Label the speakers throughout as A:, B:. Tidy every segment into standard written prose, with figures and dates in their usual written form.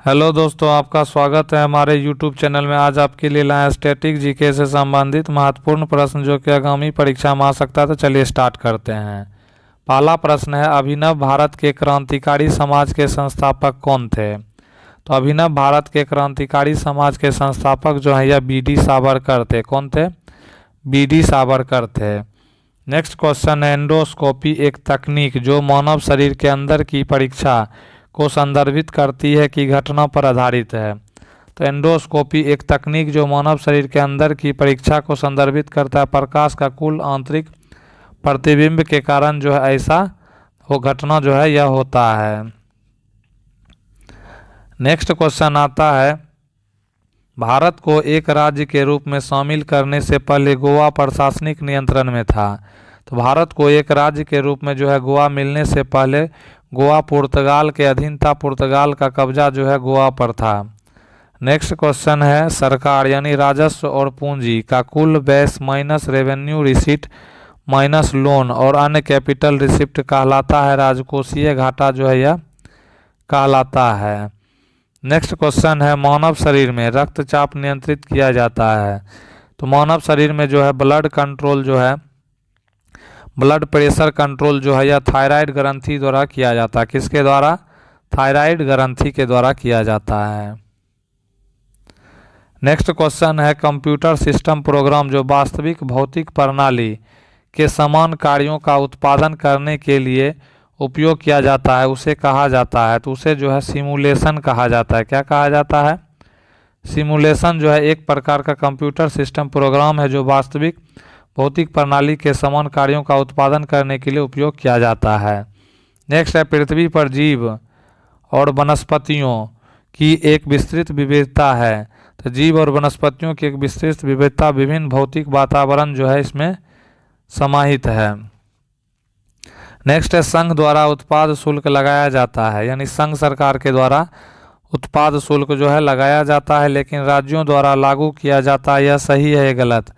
A: Hello दोस्तों, आपका स्वागत है हमारे यूट्यूब चैनल में। आज आपके लिए लाए स्टैटिक जीके से संबंधित महत्वपूर्ण प्रश्न जो कि आगामी परीक्षा में आ सकता है। तो चलिए स्टार्ट करते हैं। पहला प्रश्न है, अभिनव भारत के क्रांतिकारी समाज के संस्थापक कौन थे? तो अभिनव भारत के क्रांतिकारी समाज के संस्थापक जो है यह बी.डी. सावरकर थे। कौन थे? बी.डी. सावरकर थे। नेक्स्ट क्वेश्चन है, एंडोस्कोपी एक तकनीक जो मानव शरीर के अंदर की परीक्षा को संदर्भित करती है कि घटना पर आधारित है? तो एंडोस्कोपी एक तकनीक जो मानव शरीर के अंदर की परीक्षा को संदर्भित करता है। प्रकाश का कुल आंतरिक प्रतिबिंब के कारण जो है ऐसा वो घटना जो है यह होता है। नेक्स्ट क्वेश्चन आता है, भारत को एक राज्य के रूप में शामिल करने से पहले गोवा प्रशासनिक नियंत्रण में था। तो भारत को एक राज्य के रूप में जो है गोवा मिलने से पहले गोवा पुर्तगाल के अधीन था। पुर्तगाल का कब्जा जो है गोवा पर था। नेक्स्ट क्वेश्चन है, सरकार यानी राजस्व और पूंजी का कुल व्यय minus revenue receipt minus loan और अन्य कैपिटल रिसिप्ट कहलाता है। राजकोषीय घाटा जो है यह कहलाता है। नेक्स्ट क्वेश्चन है, मानव शरीर में रक्तचाप नियंत्रित किया जाता है। तो मानव शरीर में जो है ब्लड कंट्रोल जो है ब्लड प्रेशर कंट्रोल जो है यह थायराइड ग्रंथि द्वारा किया जाता है। किसके द्वारा? थायराइड ग्रंथि के द्वारा किया जाता है। नेक्स्ट क्वेश्चन है, कंप्यूटर सिस्टम प्रोग्राम जो वास्तविक भौतिक प्रणाली के समान कार्यों का उत्पादन करने के लिए उपयोग किया जाता है उसे कहा जाता है? तो उसे जो है सिमुलेशन कहा जाता है। क्या कहा जाता है? सिमुलेशन जो है एक प्रकार का कंप्यूटर सिस्टम प्रोग्राम है जो वास्तविक भौतिक प्रणाली के समान कार्यों का उत्पादन करने के लिए उपयोग किया जाता है। नेक्स्ट है, पृथ्वी पर जीव और वनस्पतियों की एक विस्तृत विविधता है। तो जीव और वनस्पतियों की एक विस्तृत विविधता विभिन्न भौतिक वातावरण जो है इसमें समाहित है। नेक्स्ट है, संघ द्वारा उत्पाद शुल्क लगाया जाता है, यानी संघ सरकार के द्वारा उत्पाद शुल्क जो है लगाया जाता है, लेकिन राज्यों द्वारा लागू किया जाता है। यह सही है या गलत?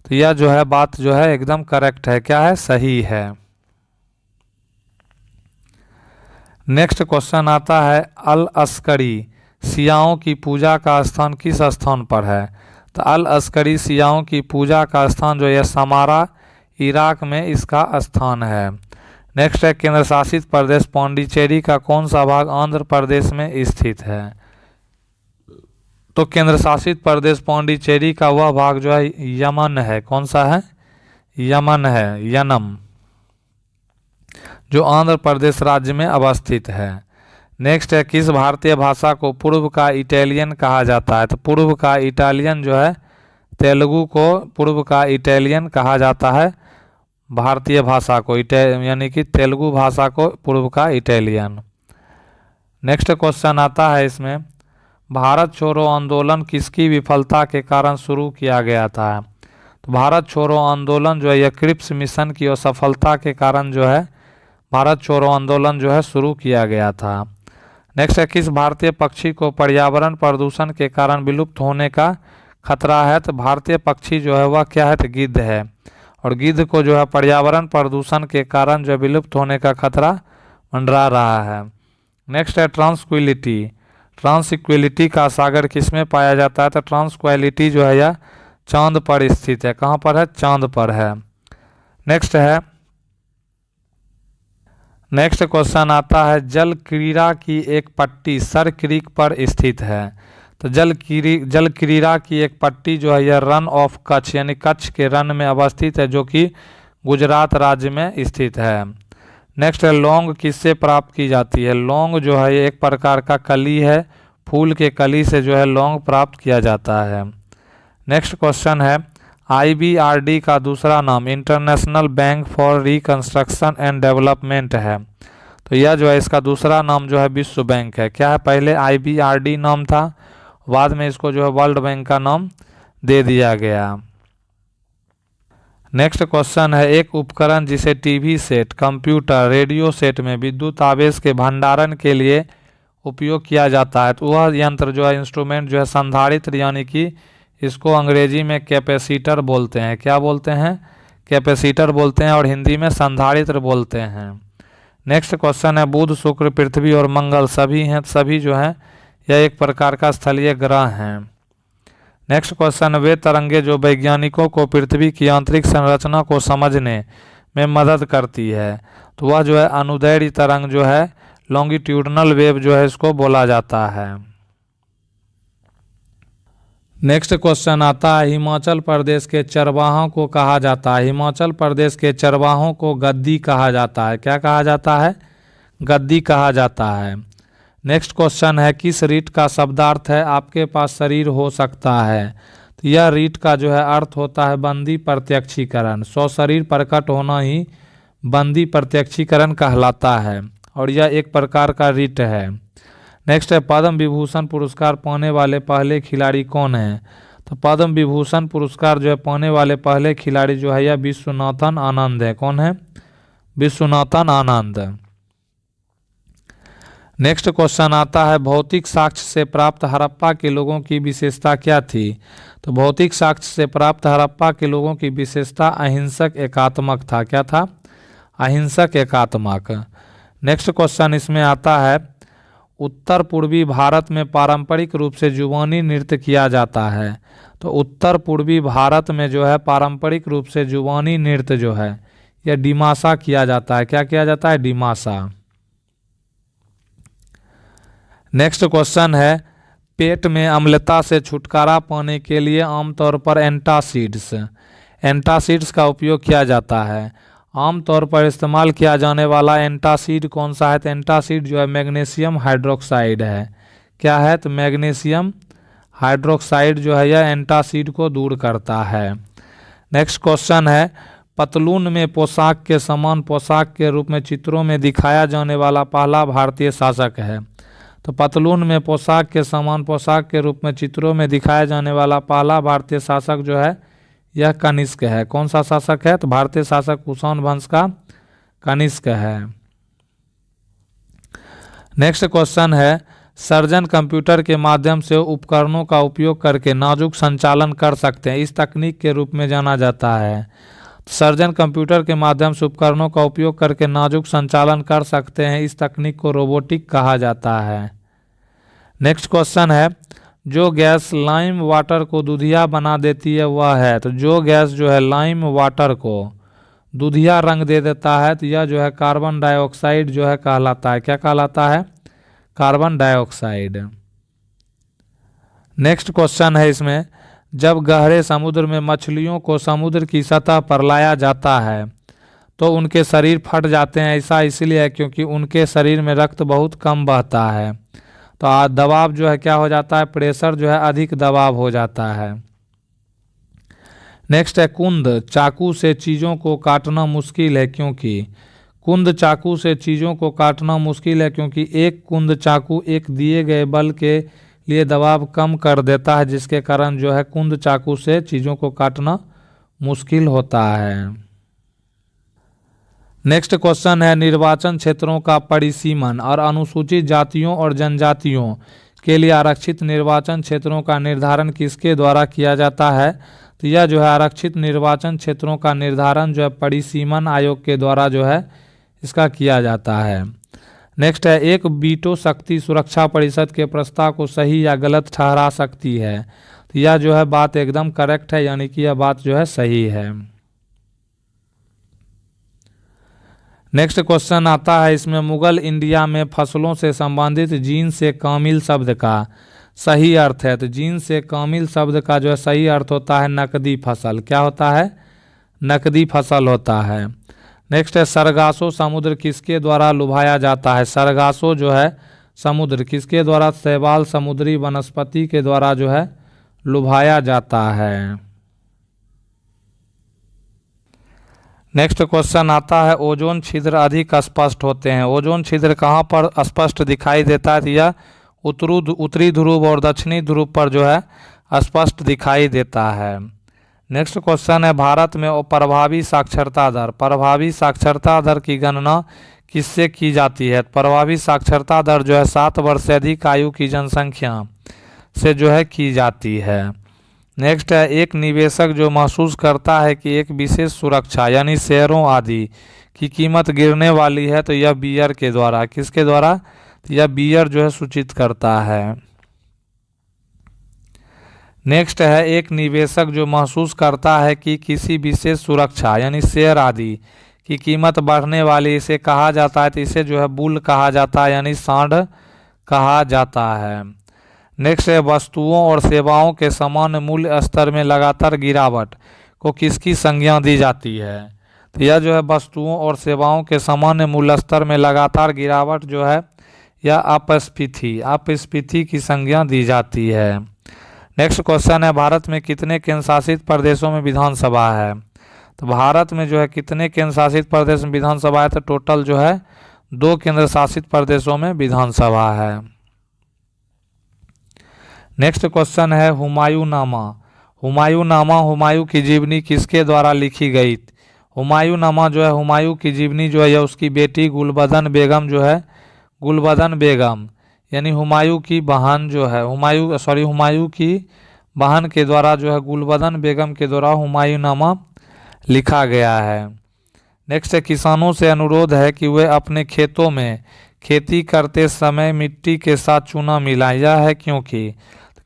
A: तो यह जो है बात जो है एकदम करेक्ट है। क्या है? सही है। नेक्स्ट क्वेश्चन आता है, अल अस्करी सियाओं की पूजा का स्थान किस स्थान पर है? तो अल अस्करी सियाओं की पूजा का स्थान जो है समारा इराक में इसका स्थान है। नेक्स्ट है, केंद्र शासित प्रदेश पांडिचेरी का कौन सा भाग आंध्र प्रदेश में स्थित है? तो केंद्र शासित प्रदेश पांडिचेरी का वह भाग जो है यमन है। कौन सा है? यमन है, यनम, जो आंध्र प्रदेश राज्य में अवस्थित है। नेक्स्ट है, किस भारतीय भाषा को पूर्व का इटालियन कहा जाता है? तो पूर्व का इटालियन जो है तेलुगु को पूर्व का इटालियन कहा जाता है। भारतीय भाषा को यानी कि तेलुगु भाषा को पूर्व का इटालियन। नेक्स्ट क्वेश्चन आता है इसमें, भारत छोड़ो आंदोलन किसकी विफलता के कारण शुरू किया गया था? तो भारत छोड़ो आंदोलन जो है यह क्रिप्स मिशन की असफलता के कारण जो है भारत छोड़ो आंदोलन जो है शुरू किया गया था। नेक्स्ट है, किस भारतीय पक्षी को पर्यावरण प्रदूषण के कारण विलुप्त होने का खतरा है? तो भारतीय पक्षी जो है वह क्या है? तो गिद्ध है, और गिद्ध को जो है पर्यावरण प्रदूषण के कारण जो विलुप्त होने का खतरा मंडरा रहा है। नेक्स्ट है, ट्रांसक्विलिटी ट्रांसइक्विलिटी का सागर किसमें पाया जाता है? तो ट्रांसक्विलिटी जो है यह चांद पर स्थित है। कहाँ पर है? चांद पर है। नेक्स्ट क्वेश्चन आता है, जल क्रीड़ा की एक पट्टी सर क्रीक पर स्थित है। तो जल क्रीड़ा की एक पट्टी जो है यह रन ऑफ कच्छ यानी कच्छ के रन में अवस्थित है, जो कि गुजरात राज्य में स्थित है। नेक्स्ट है, लौंग किससे प्राप्त की जाती है? लौंग जो है एक प्रकार का कली है, फूल के कली से जो है लौंग प्राप्त किया जाता है। नेक्स्ट क्वेश्चन है, IBRD का दूसरा नाम international bank for reconstruction and development है। तो यह जो है इसका दूसरा नाम जो है विश्व बैंक है। क्या है? पहले IBRD नाम था, बाद में इसको जो है वर्ल्ड बैंक का नाम दे दिया गया। नेक्स्ट क्वेश्चन है, एक उपकरण जिसे TV set, computer, radio set में विद्युत आवेश के भंडारण के लिए उपयोग किया जाता है। तो वह यंत्र जो है इंस्ट्रूमेंट जो है संधारित्र यानी कि इसको अंग्रेजी में कैपेसिटर बोलते हैं। क्या बोलते हैं? कैपेसिटर बोलते हैं, और हिंदी में संधारित्र बोलते हैं। नेक्स्ट क्वेश्चन है, बुध, शुक्र, पृथ्वी और मंगल सभी हैं, सभी जो हैं यह एक प्रकार का स्थलीय ग्रह है। नेक्स्ट क्वेश्चन, वे तरंगे जो वैज्ञानिकों को पृथ्वी की आंतरिक संरचना को समझने में मदद करती है, तो वह जो है अनुदैर्ध्य तरंग जो है, लॉन्गिट्यूडनल वेव जो है इसको बोला जाता है। नेक्स्ट क्वेश्चन आता है, हिमाचल प्रदेश के चरवाहों को कहा जाता है, हिमाचल प्रदेश के चरवाहों को गद्दी कहा जाता है। क्या कहा जाता है? गद्दी कहा जाता है। नेक्स्ट क्वेश्चन है, किस रीट का शब्दार्थ है आपके पास शरीर हो सकता है? तो यह रीट का जो है अर्थ होता है बंदी प्रत्यक्षीकरण। सशरीर प्रकट होना ही बंदी प्रत्यक्षीकरण कहलाता है और यह एक प्रकार का रीट है। नेक्स्ट है, पद्म विभूषण पुरस्कार पाने वाले पहले खिलाड़ी कौन हैं? तो पद्म विभूषण पुरस्कार जो है पाने वाले पहले खिलाड़ी जो है यह विश्वनाथन आनंद है। कौन है? विश्वनाथन आनंद। नेक्स्ट क्वेश्चन आता है, भौतिक साक्ष्य से प्राप्त हड़प्पा के लोगों की विशेषता क्या थी? तो भौतिक साक्ष्य से प्राप्त हड़प्पा के लोगों की विशेषता अहिंसक एकात्मक था। क्या था? अहिंसक एकात्मक। नेक्स्ट क्वेश्चन इसमें आता है, उत्तर पूर्वी भारत में पारंपरिक रूप से जुबानी नृत्य किया जाता है। तो उत्तर पूर्वी भारत में जो है पारंपरिक रूप से जुबानी नृत्य जो है यह डिमासा किया जाता है। क्या किया जाता है? डिमासा। नेक्स्ट क्वेश्चन है, पेट में अम्लता से छुटकारा पाने के लिए आमतौर पर एंटासिड्स का उपयोग किया जाता है। आमतौर पर इस्तेमाल किया जाने वाला एंटासिड कौन सा है? तो एंटासिड जो है मैग्नीशियम हाइड्रोक्साइड है। क्या है? तो मैग्नीशियम हाइड्रोक्साइड जो है यह एंटासिड को दूर करता है। नेक्स्ट क्वेश्चन है, पतलून में पोशाक के समान पोशाक के रूप में चित्रों में दिखाया जाने वाला पहला भारतीय शासक है। तो पतलून में पोशाक के समान पोशाक के रूप में चित्रों में दिखाया जाने वाला पहला भारतीय शासक जो है यह कनिष्क है। कौन सा शासक है? तो भारतीय शासक कुषाण वंश का कनिष्क है। नेक्स्ट क्वेश्चन है, सर्जन कंप्यूटर के माध्यम से उपकरणों का उपयोग करके नाजुक संचालन कर सकते हैं, इस तकनीक के रूप में जाना जाता है। सर्जन कंप्यूटर के माध्यम से उपकरणों का उपयोग करके नाजुक संचालन कर सकते हैं, इस तकनीक को रोबोटिक कहा जाता है। नेक्स्ट क्वेश्चन है, जो गैस लाइम वाटर को दूधिया बना देती है वह है। तो जो गैस जो है लाइम वाटर को दूधिया रंग दे देता है तो यह जो है कार्बन डाइऑक्साइड जो है कहलाता है। क्या कहलाता है? Carbon dioxide. नेक्स्ट क्वेश्चन है इसमें, जब गहरे समुद्र में मछलियों को समुद्र की सतह पर लाया जाता है तो उनके शरीर फट जाते हैं, ऐसा इसलिए है क्योंकि उनके शरीर में रक्त बहुत कम बहता है। तो दबाव जो है क्या हो जाता है? प्रेशर जो है अधिक दबाव हो जाता है। नेक्स्ट है, कुंद चाकू से चीज़ों को काटना मुश्किल है क्योंकि कुंद चाकू से चीज़ों को काटना मुश्किल है क्योंकि एक कुंद चाकू एक दिए गए बल के लिए दबाव कम कर देता है, जिसके कारण जो है कुंद चाकू से चीज़ों को काटना मुश्किल होता है। नेक्स्ट क्वेश्चन है, निर्वाचन क्षेत्रों का परिसीमन और अनुसूचित जातियों और जनजातियों के लिए आरक्षित निर्वाचन क्षेत्रों का निर्धारण किसके द्वारा किया जाता है? तो यह जो है आरक्षित निर्वाचन क्षेत्रों का निर्धारण जो है परिसीमन आयोग के द्वारा जो है इसका किया जाता है। नेक्स्ट है, एक वीटो शक्ति सुरक्षा परिषद के प्रस्ताव को सही या गलत ठहरा सकती है। तो यह जो है बात एकदम करेक्ट है, यानी कि यह बात जो है सही है। नेक्स्ट क्वेश्चन आता है इसमें, मुगल इंडिया में फसलों से संबंधित जीन से कामिल शब्द का सही अर्थ है। तो जीन से कामिल शब्द का जो है सही अर्थ होता है नकदी फसल। क्या होता है? नकदी फसल होता है। नेक्स्ट है, सरगासो समुद्र किसके द्वारा लुभाया जाता है? सरगासो जो है समुद्र किसके द्वारा? शैवाल समुद्री वनस्पति के द्वारा जो है लुभाया जाता है। नेक्स्ट क्वेश्चन आता है, ओजोन छिद्र अधिक स्पष्ट होते हैं। ओजोन छिद्र कहाँ पर स्पष्ट दिखाई देता है? यह उत्तरी ध्रुव और दक्षिणी ध्रुव पर जो है स्पष्ट दिखाई देता है। नेक्स्ट क्वेश्चन है, भारत में प्रभावी साक्षरता दर, प्रभावी साक्षरता दर की गणना किससे की जाती है? प्रभावी साक्षरता दर जो है 7 वर्ष से अधिक आयु की जनसंख्या से जो है की जाती है। नेक्स्ट है, एक निवेशक जो महसूस करता है कि एक विशेष सुरक्षा यानी शेयरों आदि की कीमत गिरने वाली है तो यह बियर के द्वारा, किसके द्वारा? तो यह बियर जो है सूचित करता है। नेक्स्ट है, एक निवेशक जो महसूस करता है कि किसी विशेष सुरक्षा यानी शेयर आदि की कीमत बढ़ने वाली, इसे कहा जाता है, तो इसे जो है बुल कहा जाता है यानी सांड कहा जाता है। नेक्स्ट है, वस्तुओं और सेवाओं के सामान्य मूल्य स्तर में लगातार गिरावट को किसकी संज्ञा दी जाती है? तो यह जो है वस्तुओं और सेवाओं के सामान्य मूल्य स्तर में लगातार गिरावट जो है यह अपस्फीति की संज्ञा दी जाती है। नेक्स्ट क्वेश्चन है, भारत में कितने केंद्र शासित प्रदेशों में विधानसभा है? तो भारत में जो है कितने केंद्र शासित प्रदेश में विधानसभा है? तो टोटल जो है 2 केंद्र शासित प्रदेशों में विधानसभा है। नेक्स्ट क्वेश्चन है, हुमायूंनामा। हुमायूंनामा, हुमायूं की जीवनी किसके द्वारा लिखी गई? हुमायूंनामा जो है, हुमायूं की जीवनी जो है यह उसकी बेटी गुलबदन बेगम जो है, गुलबदन बेगम यानी हुमायूं की बहन जो है, हुमायूं की बहन के द्वारा जो है, गुलबदन बेगम के द्वारा हुमायूंनामा लिखा गया है। नेक्स्ट है, किसानों से अनुरोध है कि वे अपने खेतों में खेती करते समय मिट्टी के साथ चूना मिलाएं। यह है क्योंकि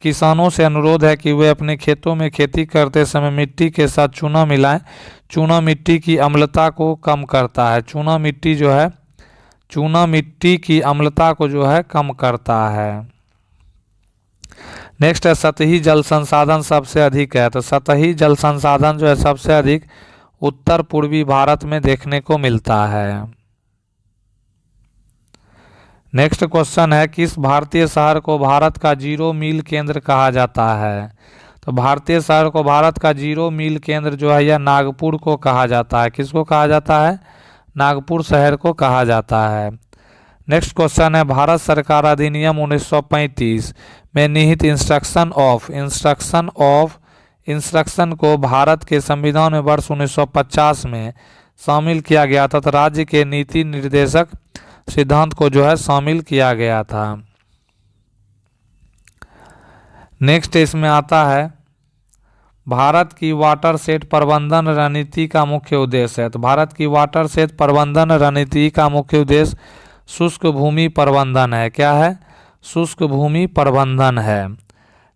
A: किसानों से अनुरोध है कि वे अपने खेतों में खेती करते समय मिट्टी के साथ चूना मिलाएं। चूना मिट्टी की अम्लता को कम करता है। चूना मिट्टी की अम्लता को जो है कम करता है। नेक्स्ट है, सतही जल संसाधन सबसे अधिक है। तो सतही जल संसाधन जो है सबसे अधिक उत्तर पूर्वी भारत में देखने को मिलता है। नेक्स्ट क्वेश्चन है, किस भारतीय शहर को भारत का 0 मील केंद्र कहा जाता है? तो भारतीय शहर को भारत का 0 मील केंद्र जो है यह नागपुर को कहा जाता है। किसको कहा जाता है? नागपुर शहर को कहा जाता है। नेक्स्ट क्वेश्चन है, भारत सरकार अधिनियम 1935 में निहित इंस्ट्रक्शन को भारत के संविधान में वर्ष 1950 में शामिल किया गया था। तो राज्य के नीति निर्देशक सिद्धांत को जो है शामिल किया गया था। नेक्स्ट इसमें आता है, भारत की वाटरशेड प्रबंधन रणनीति का मुख्य उद्देश्य है। तो भारत की वाटरशेड प्रबंधन रणनीति का मुख्य उद्देश्य शुष्क भूमि प्रबंधन है। क्या है? शुष्क भूमि प्रबंधन है।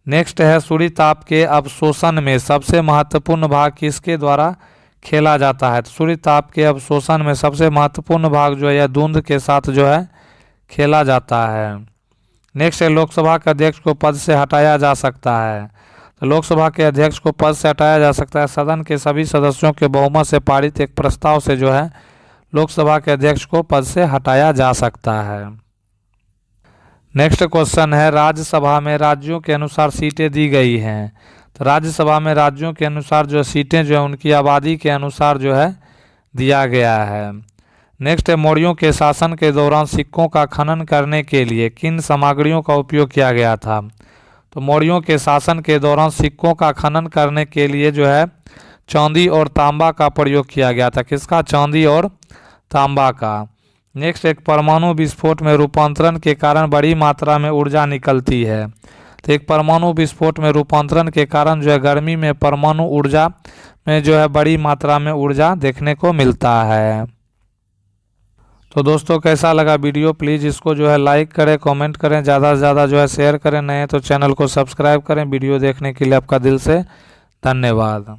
A: नेक्स्ट है, सूर्य ताप के अवशोषण में सबसे महत्वपूर्ण भाग किसके द्वारा खेला जाता है? तो सूर्य ताप के अवशोषण में सबसे महत्वपूर्ण भाग जो है यह धुंध के साथ जो है खेला जाता है। नेक्स्ट है, लोकसभा के अध्यक्ष को पद से हटाया जा सकता है। तो लोकसभा के अध्यक्ष को पद से हटाया जा सकता है सदन के सभी सदस्यों के बहुमत से पारित एक प्रस्ताव से जो है लोकसभा के अध्यक्ष को पद से हटाया जा सकता है। नेक्स्ट क्वेश्चन है, राज्यसभा में राज्यों के अनुसार सीटें दी गई हैं। तो राज्यसभा में राज्यों के अनुसार जो सीटें जो है उनकी आबादी के अनुसार जो है दिया गया है। नेक्स्ट है, मौर्यों के शासन के दौरान सिक्कों का खनन करने के लिए किन सामग्रियों का उपयोग किया गया था? तो मौर्यों के शासन के दौरान सिक्कों का खनन करने के लिए जो है चांदी और तांबा का प्रयोग किया गया था। किसका? चांदी और तांबा का। नेक्स्ट, एक परमाणु विस्फोट में रूपांतरण के कारण बड़ी मात्रा में ऊर्जा निकलती है। तो एक परमाणु विस्फोट में रूपांतरण के कारण जो है गर्मी में परमाणु ऊर्जा में जो है बड़ी मात्रा में ऊर्जा देखने को मिलता है। तो दोस्तों कैसा लगा वीडियो? प्लीज़ इसको जो है लाइक करें, कमेंट करें, ज़्यादा से ज़्यादा जो है शेयर करें। नए तो चैनल को सब्सक्राइब करें। वीडियो देखने के लिए आपका दिल से धन्यवाद।